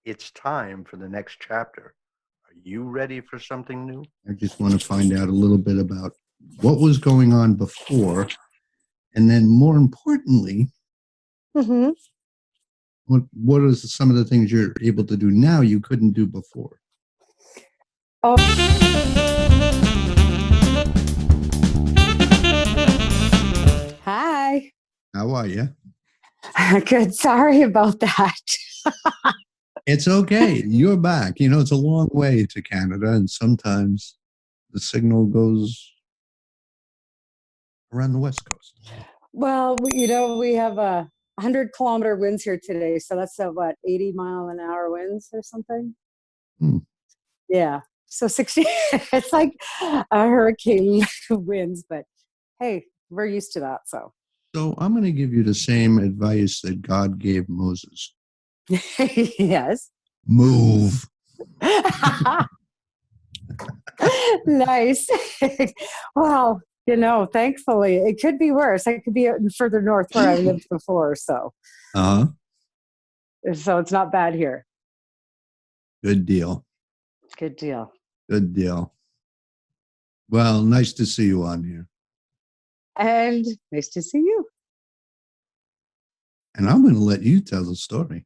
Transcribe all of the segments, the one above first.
It's time for the next chapter. Are you ready for something new? I just want to find out a little bit about what was going on before, and then more importantly, Mm-hmm. what are some of the things you're able to do now you couldn't do before? Oh, hi. How are you? Good. Sorry about that. It's okay. You're back. You know, it's a long way to Canada, and sometimes the signal goes around the West Coast. Well, we have 100-kilometer winds here today, so that's 80-mile-an-hour winds or something. Hmm. Yeah. So 60. It's like a hurricane winds, but hey, we're used to that. So So I'm going to give you the same advice that God gave Moses. yes. Move. Nice. Well, thankfully it could be worse. I could be further north where I lived before. So Uh-huh. So it's not bad here. Good deal. Good deal. Good deal. Well, nice to see you on here. And nice to see you. And I'm going to let you tell the story.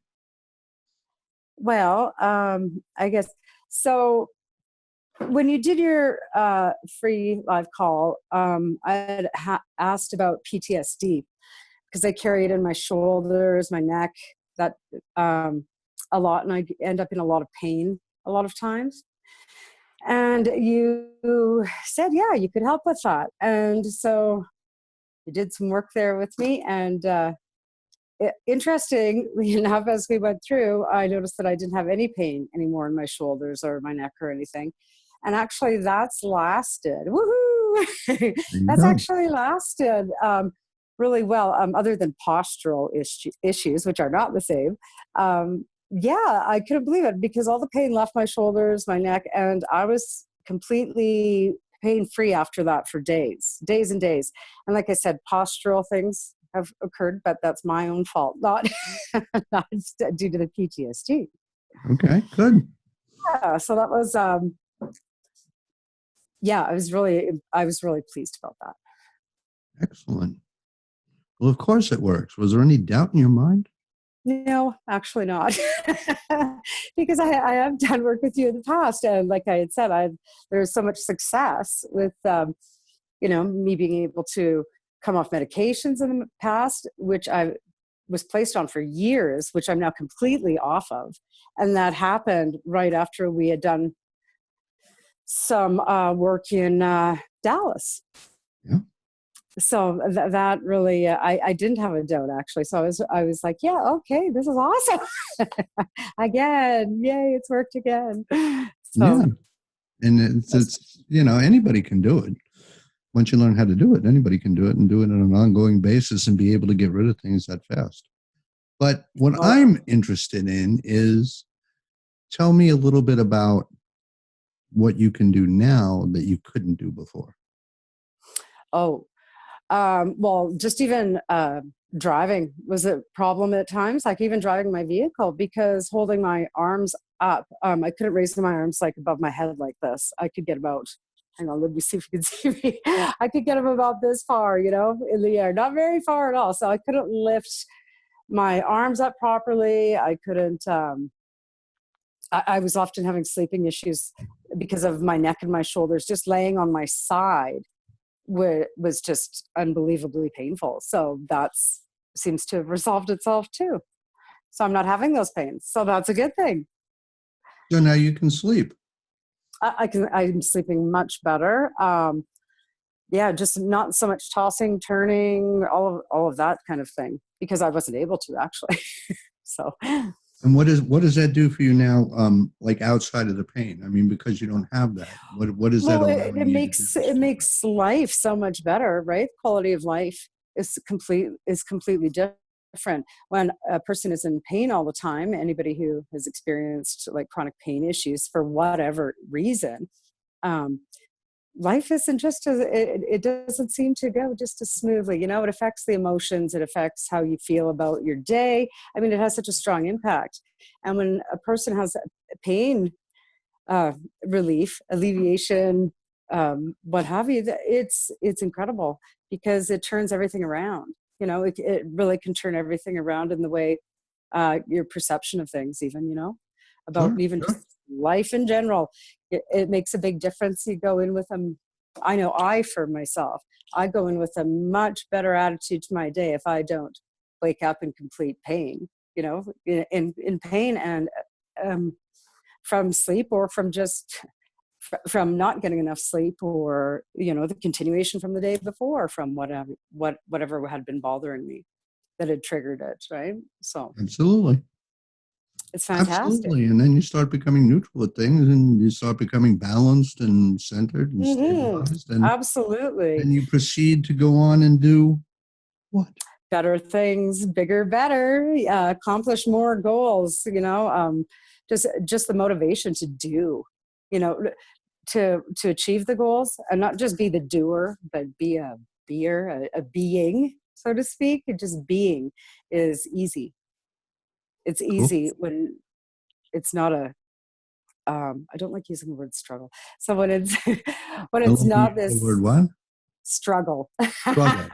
Well, I guess so. When you did your free live call, I had asked about PTSD because I carry it in my shoulders, my neck, that a lot, and I end up in a lot of pain a lot of times. And you said, yeah, you could help with that. And so you did some work there with me. And interestingly enough, as we went through, I noticed that I didn't have any pain anymore in my shoulders or my neck or anything. And actually that's lasted. Woohoo! That's actually lasted really well, other than postural issues, which are not the same. Yeah, I couldn't believe it because all the pain left my shoulders, my neck, and I was completely pain-free after that for days and days. And like I said, postural things have occurred, but that's my own fault, not due to the PTSD. Okay, good. Yeah, so that was yeah, I was really pleased about that. Excellent. Well, of course it works. Was there any doubt in your mind? No, actually not. Because I have done work with you in the past, and like I had said, there's so much success with me being able to come off medications in the past, which I was placed on for years, which I'm now completely off of. And that happened right after we had done some work in Dallas. Yeah. So that really, I didn't have a doubt actually. So I was like, yeah, okay, this is awesome. Again, yay, it's worked again. So, yeah. And it's anybody can do it. Once you learn how to do it, anybody can do it and do it on an ongoing basis and be able to get rid of things that fast. But what I'm interested in is tell me a little bit about what you can do now that you couldn't do before. Oh, well, just even driving was a problem at times, like even driving my vehicle, because holding my arms up, I couldn't raise my arms like above my head like this. I could get about, hang on, let me see if you can see me. I could get them about this far, in the air, not very far at all. So I couldn't lift my arms up properly. I couldn't, I was often having sleeping issues because of my neck and my shoulders. Just laying on my side was just unbelievably painful. So that seems to have resolved itself too. So I'm not having those pains. So that's a good thing. So now you can sleep. I'm sleeping much better. Yeah, just not so much tossing, turning, all of that kind of thing, because I wasn't able to actually. So. And what does that do for you now, like outside of the pain? I mean, because you don't have that. What is that? It makes life so much better, right? Quality of life is completely different when a person is in pain all the time. Anybody who has experienced like chronic pain issues for whatever reason, life isn't just as, it doesn't seem to go just as smoothly. It affects the emotions. It affects how you feel about your day. I mean, it has such a strong impact. And when a person has pain relief, alleviation, what have you, it's incredible because it turns everything around. It really can turn everything around in the way your perception of things, even, about Sure, even sure. just life in general. It makes a big difference. You go in with I know for myself, I go in with a much better attitude to my day if I don't wake up in complete pain, in pain and from sleep or from just from not getting enough sleep or, the continuation from the day before, from whatever had been bothering me that had triggered it. Right. So Absolutely. it's fantastic. Absolutely. And then you start becoming neutral with things and you start becoming balanced and centered and Mm-hmm. stabilized. And Absolutely. then you proceed to go on and do what? Better things, bigger, better, accomplish more goals, just the motivation to do, to achieve the goals and not just be the doer, but be a beer, a being, so to speak. Just being is easy. It's Cool. easy when it's not I don't like using the word struggle. So when it's when I it's love not the this word what? struggle. Struggle.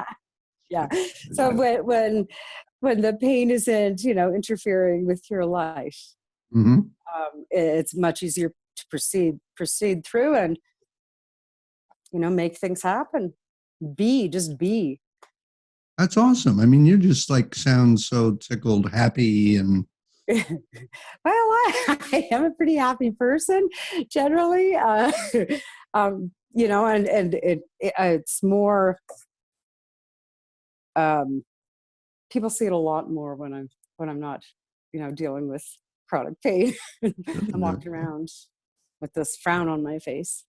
Yeah. I So got it. when the pain isn't, interfering with your life, Mm-hmm. it's much easier to proceed through and, make things happen. Just be. That's awesome. I mean, you just like sound so tickled, happy, and Well, I am a pretty happy person generally. And it's more, um, people see it a lot more when I'm not, dealing with chronic pain. good. I'm walking around with this frown on my face.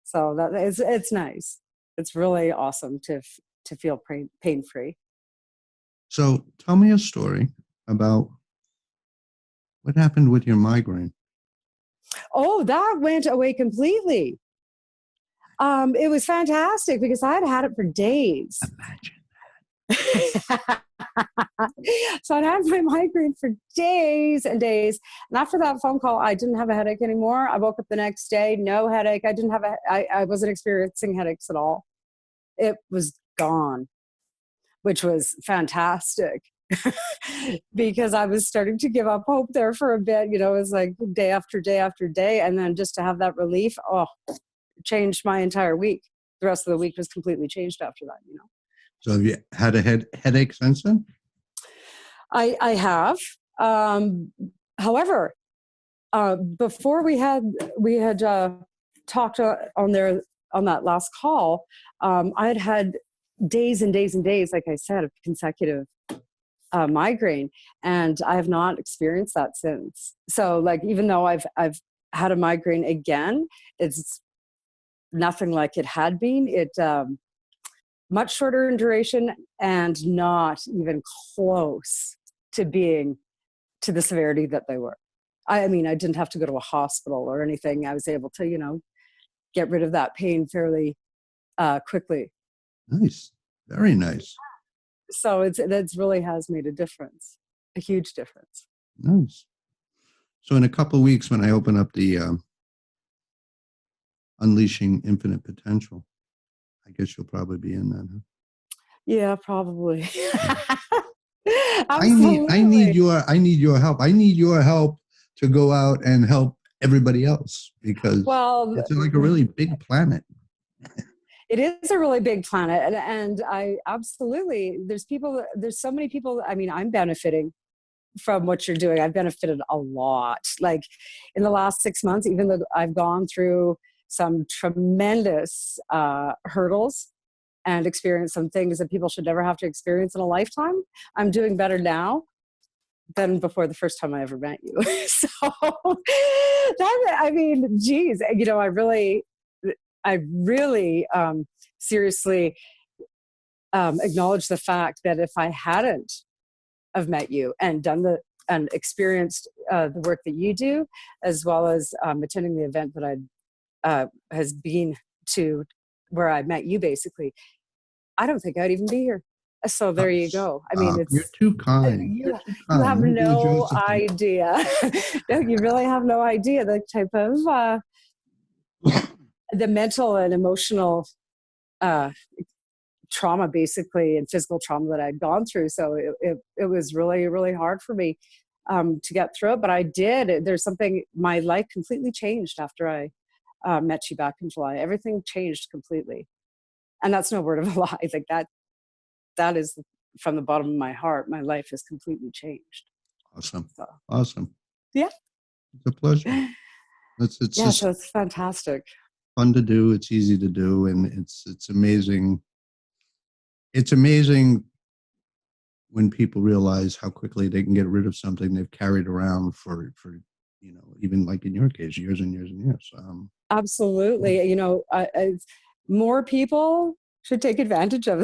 So it's nice. It's really awesome to feel pain free. So tell me a story about what happened with your migraine. Oh, that went away completely. It was fantastic because I had had it for days. Imagine. So I'd had my migraine for days and days. And after that phone call, I didn't have a headache anymore. I woke up the next day, no headache. I wasn't experiencing headaches at all. It was gone, which was fantastic. Because I was starting to give up hope there for a bit. It was like day after day after day. And then just to have that relief, changed my entire week. The rest of the week was completely changed after that. So have you had a headache since then? I have. However, before we had talked on that last call, I had days and days and days, like I said, of consecutive migraine, and I have not experienced that since. So, like, even though I've had a migraine again, it's nothing like it had been. It much shorter in duration and not even close to being to the severity that they were. I mean, I didn't have to go to a hospital or anything. I was able to, get rid of that pain fairly quickly. Nice. Very nice. So that's really has made a difference, a huge difference. Nice. So in a couple of weeks, when I open up the Unleashing Infinite Potential, I guess you'll probably be in that, huh? Yeah, probably. I Absolutely. need your help. I need your help to go out and help everybody else because it's like a really big planet. It is a really big planet. And I absolutely, there's so many people. I mean, I'm benefiting from what you're doing. I've benefited a lot. Like in the last 6 months, even though I've gone through some tremendous hurdles and experienced some things that people should never have to experience in a lifetime, I'm doing better now than before the first time I ever met you. So I mean, geez, I really seriously acknowledge the fact that if I hadn't have met you and and experienced the work that you do, as well as attending the event that has been to where I met you, basically, I don't think I'd even be here. So there you go. I mean, You're it's too kind. you. You're too You have kind. Let me do a no Joseph thing. idea. No, you really have no idea the type of the mental and emotional uh, trauma, basically, and physical trauma that I'd gone through. So it was really, really hard for me to get through it. But I did. There's something, my life completely changed after I met you back in July. Everything changed completely. And that's no word of a lie. Like that is from the bottom of my heart. My life has completely changed. Awesome. So, Awesome. yeah. It's a pleasure. It's Yeah, just so it's fantastic. fun to do. It's easy to do. And it's amazing. It's amazing when people realize how quickly they can get rid of something they've carried around for even like in your case, years and years and years. Absolutely. You know, more people should take advantage of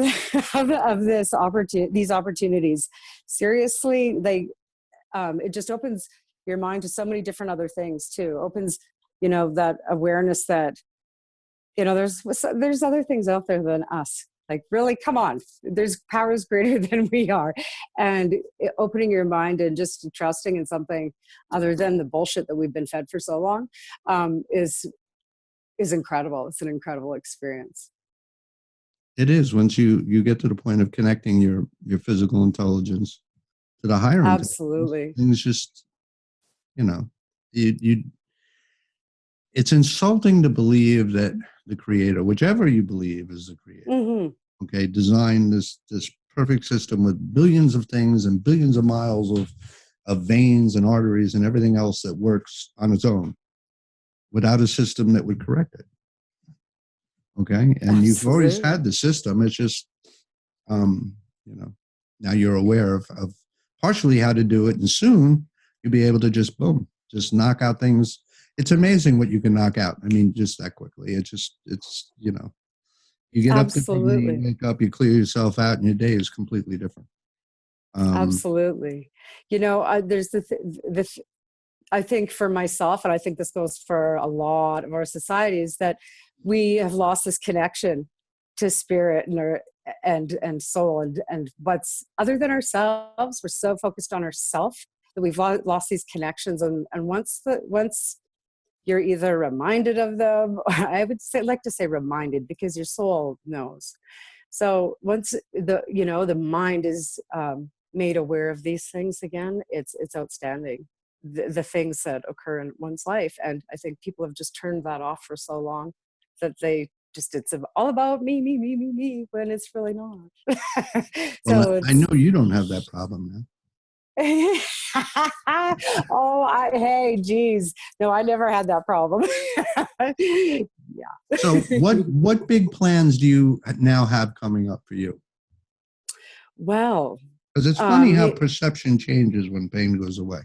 of this opportunity, these opportunities. Seriously, it just opens your mind to so many different other things too. Opens, that awareness that, there's other things out there than us. Like, really, come on, there's powers greater than we are. And opening your mind and just trusting in something other than the bullshit that we've been fed for so long is incredible. It's an incredible experience. It is, once you get to the point of connecting your physical intelligence to the higher intelligence. Absolutely. Things just, you it's insulting to believe that the creator, whichever you believe is the creator, Mm-hmm. okay, designed this perfect system with billions of things and billions of miles of veins and arteries and everything else that works on its own without a system that would correct it. Okay. And you've always had the system. It's just, now you're aware of partially how to do it. And soon you'll be able to just knock out things. It's amazing what you can knock out. I mean, just that quickly. It's you get up, you wake up, you clear yourself out, and your day is completely different. Absolutely. There's I think for myself, and I think this goes for a lot of our societies, that we have lost this connection to spirit and soul and what's other than ourselves. We're so focused on ourselves that we've lost these connections. And once you're either reminded of them, I would like to say reminded, because your soul knows. So once the mind is made aware of these things again, it's outstanding. The things that occur in one's life. And I think people have just turned that off for so long that it's all about me, when it's really not. Well, I know you don't have that problem now. Hey, geez. No, I never had that problem. Yeah. So what big plans do you now have coming up for you? Well, because it's funny how perception changes when pain goes away.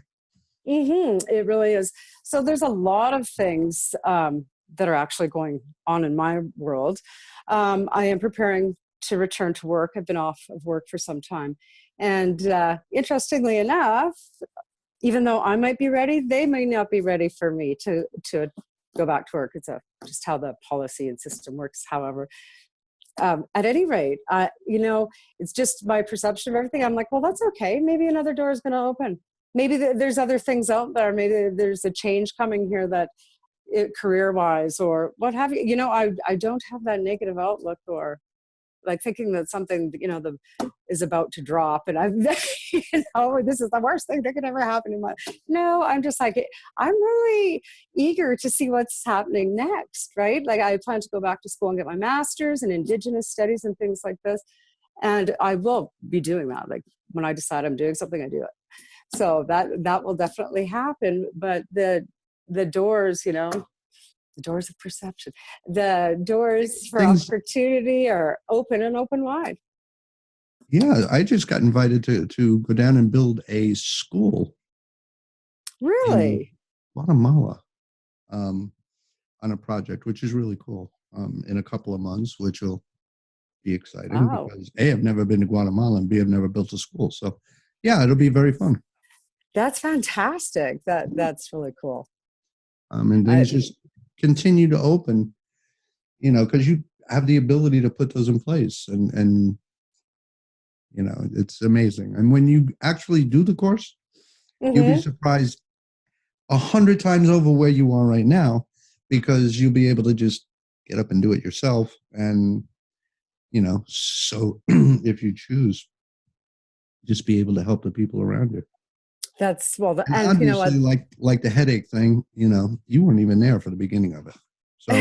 It really is. So there's a lot of things that are actually going on in my world. I am preparing to return to work. I've been off of work for some time. And interestingly enough, even though I might be ready, they may not be ready for me to go back to work. It's just how the policy and system works, however. At any rate, it's just my perception of everything. I'm like, well, that's okay. Maybe another door is going to open. Maybe there's other things out there. Maybe there's a change coming here that career-wise or what have you. I don't have that negative outlook or like thinking that something, is about to drop and I'm, this is the worst thing that could ever happen in my, no, I'm just like, I'm really eager to see what's happening next, right? Like I plan to go back to school and get my master's in Indigenous studies and things like this. And I will be doing that. Like when I decide I'm doing something, I do it. So that will definitely happen. But the doors, the doors of perception, the doors for opportunity are open and open wide. Yeah, I just got invited to go down and build a school. Really? In Guatemala, on a project, which is really cool. In a couple of months, which will be exciting because A, I've never been to Guatemala, and B, I've never built a school. So, yeah, it'll be very fun. That's fantastic. That's really cool. And things just continue to open. you know, because you have the ability to put those in place, and you know, it's amazing. And when you actually do the course, you'll be surprised 100 times over where you are right now, because you'll be able to just get up and do it yourself. And, you know, so if you choose, just be able to help the people around you. That's well, And and you know what? obviously, like the headache thing, you know, you weren't even there for the beginning of it. So,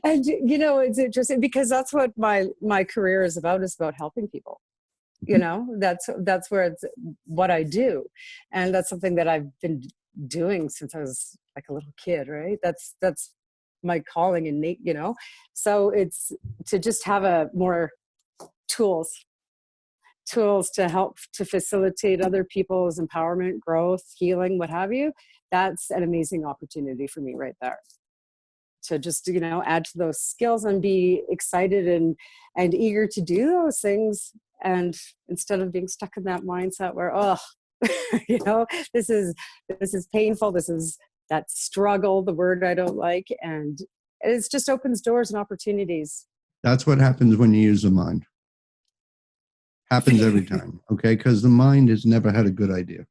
and you know, it's interesting because that's what my career is about helping people. You know, that's where it's what I do, and that's something that I've been doing since I was like a little kid, right? That's my calling innate, you know. So it's to just have a more tools to help to facilitate other people's empowerment, growth, healing, what have you. That's an amazing opportunity for me right there, to just, you know, add to those skills and be excited and eager to do those things. And instead of being stuck in that mindset where, oh, you know, this is painful, this is that struggle, the word I don't like, and it just opens doors and opportunities. that's what happens when you use the mind. Happens every time, okay? Because the mind has never had a good idea.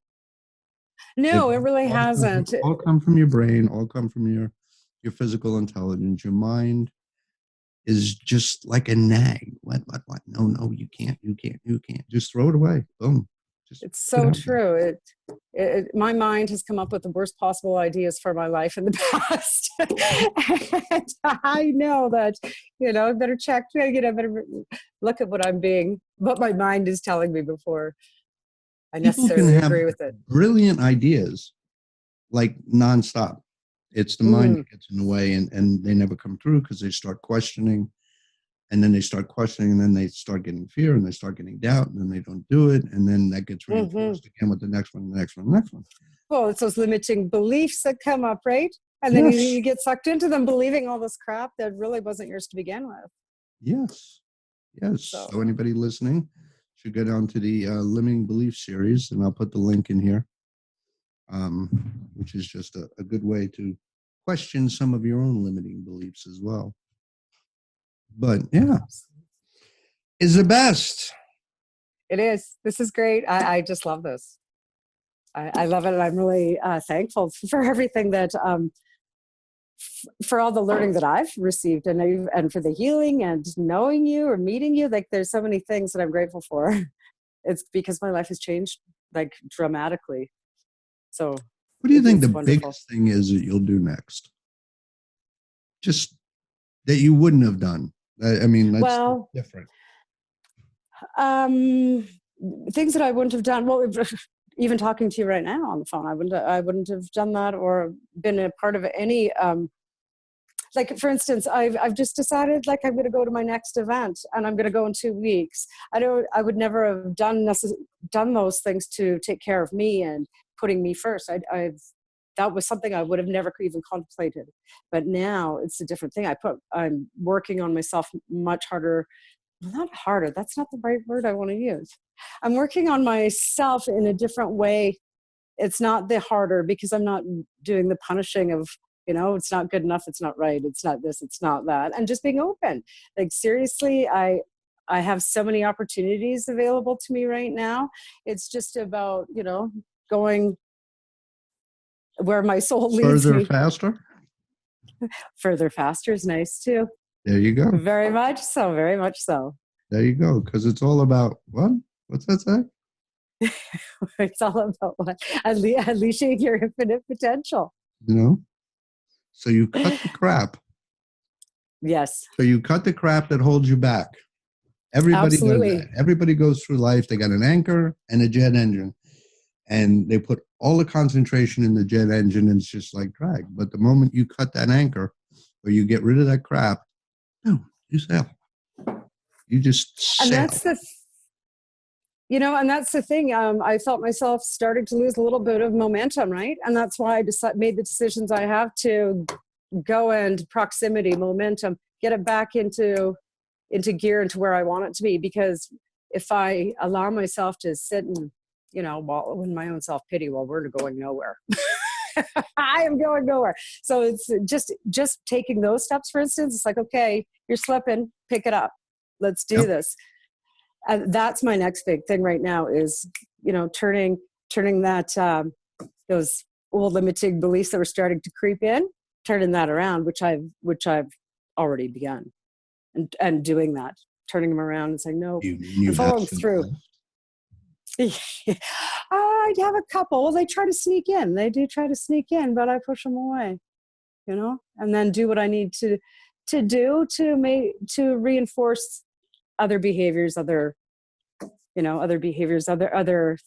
No, it really hasn't. All come from your brain, all come from your physical intelligence. Your mind is just like a nag. What? No, you can't. Just throw it away. Boom. It's so true. My mind has come up with the worst possible ideas for my life in the past. And I know that, you know, I better check, you know, better look at what my mind is telling me before I necessarily agree with it. Brilliant ideas, like nonstop. It's the mind that gets in the way, and they never come through because they start questioning. And then they start questioning, and then they start getting fear, and they start getting doubt, and then they don't do it. And then that gets reinforced again with the next one, the next one, the next one. Well, it's those limiting beliefs that come up, right? And then you get sucked into them believing all this crap that really wasn't yours to begin with. Yes. So anybody listening should go down to the limiting belief series, and I'll put the link in here, which is just a good way to question some of your own limiting beliefs as well. But yeah, it's the best. It is. This is great. I just love this. I love it. And I'm really thankful for everything that, for all the learning that I've received, and for the healing and knowing you or meeting you. Like, there's so many things that I'm grateful for. It's because my life has changed like dramatically. So what do you think the biggest thing is that you'll do next? Just that you wouldn't have done. I mean, that's different. Things that I wouldn't have done. Well, even talking to you right now on the phone, I wouldn't have done that or been a part of any. Like, for instance, I've just decided, like, I'm going to go to my next event, and I'm going to go in 2 weeks. I would never have done those things to take care of me and putting me first. That was something I would have never even contemplated. But now it's a different thing. I'm working on myself much harder. Not harder. That's not the right word I want to use. I'm working on myself in a different way. It's not the harder, because I'm not doing the punishing of, you know, it's not good enough. It's not right. It's not this. It's not that. And just being open. Like, seriously, I have so many opportunities available to me right now. It's just about, you know, going where my soul leads me. Further, faster? Further, faster is nice too. There you go. Very much so. Very much so. There you go. Because it's all about what? What's that say? It's all about what? Unleashing your infinite potential. You know? So you cut the crap. Yes. So you cut the crap that holds you back. Everybody does that. Everybody goes through life. They got an anchor and a jet engine. And they put all the concentration in the jet engine, and it's just like drag. But the moment you cut that anchor, or you get rid of that crap, no, you sail. You just sail. And that's that's the thing. I felt myself starting to lose a little bit of momentum, right? And that's why I made the decisions I have to go and momentum, get it back into gear, into where I want it to be. Because if I allow myself to sit and, you know, wallow in my own self-pity, well, we're going nowhere. I am going nowhere. So it's just taking those steps, for instance. It's like, okay, you're slipping, pick it up. Let's do Yep. this. And that's my next big thing right now is, turning that, those old limiting beliefs that were starting to creep in, turning that around, which I've already begun, and doing that, turning them around and saying no, You mean you and have following some through. left? I have a couple. Well, they try to sneak in. They do try to sneak in, but I push them away, and then do what I need to do to reinforce other behaviors, other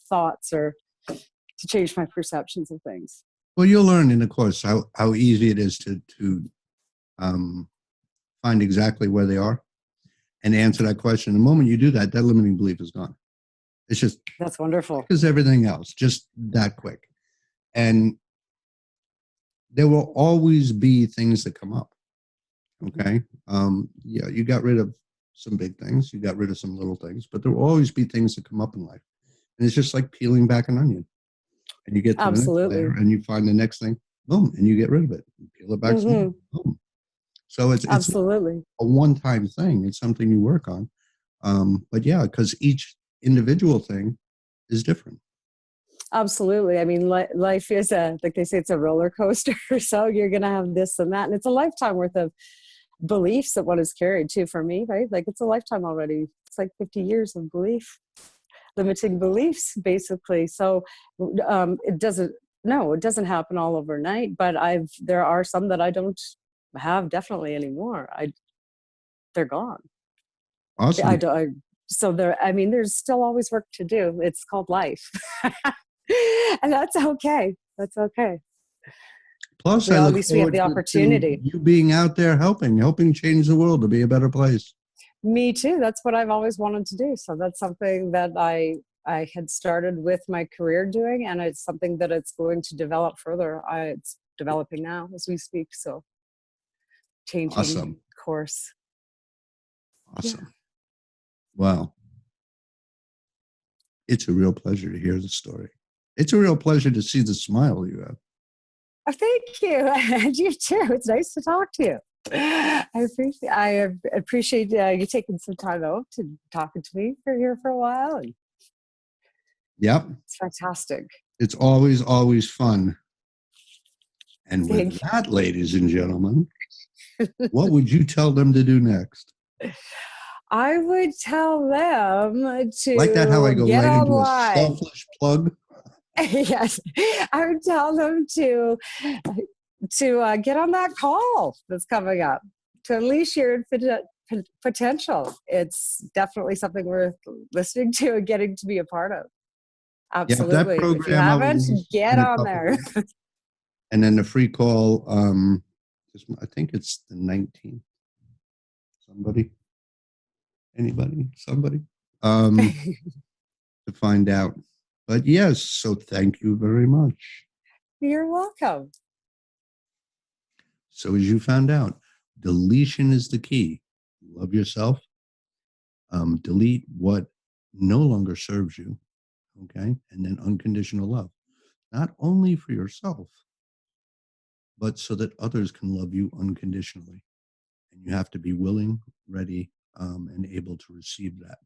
thoughts, or to change my perceptions of things. Well, you'll learn in the course how easy it is to find exactly where they are and answer that question. The moment you do that, that limiting belief is gone. It's just That's wonderful. because everything else, just that quick. And there will always be things that come up. Okay. Yeah, you got rid of some big things, you got rid of some little things, but there will always be things that come up in life. And it's just like peeling back an onion. And you get to the next layer and you find the next thing, boom, and you get rid of it. You peel it back, some, boom. So it's Absolutely a one-time thing. It's something you work on. But yeah, because each individual thing is different. Absolutely. I mean, life is like they say, it's a roller coaster. So you're going to have this and that. And it's a lifetime worth of beliefs that one is carried too, for me, right? Like it's a lifetime already. It's like 50 years of limiting beliefs, basically. So it doesn't happen all overnight, but there are some that I don't have definitely anymore. They're gone. Awesome. There's still always work to do. It's called life. And that's okay. That's okay. Plus, At I look least we have forward the opportunity. to you being out there helping change the world to be a better place. Me too. That's what I've always wanted to do. So that's something that I had started with my career doing, and it's something that it's going to develop further. It's developing now as we speak. So changing Awesome. course. Awesome. Yeah. Wow. It's a real pleasure to hear the story. It's a real pleasure to see the smile you have. Oh, thank you. And you too. It's nice to talk to you. I appreciate you taking some time out and talking to me for a while. And Yep. it's fantastic. It's always fun. And with Thank that, ladies and gentlemen, what would you tell them to do next? I would tell them to Like that, how I go get right into a online. selfish plug? Yes, I would tell them to get on that call that's coming up to unleash your potential. It's definitely something worth listening to and getting to be a part of. Absolutely. Yeah, that program, if you haven't, get on there. And then the free call, I think it's the 19th. Somebody, to find out. But yes, so thank you very much. You're welcome. So as you found out, deletion is the key. Love yourself. Delete what no longer serves you. Okay. And then unconditional love, not only for yourself, but so that others can love you unconditionally. And you have to be willing, ready, and able to receive that.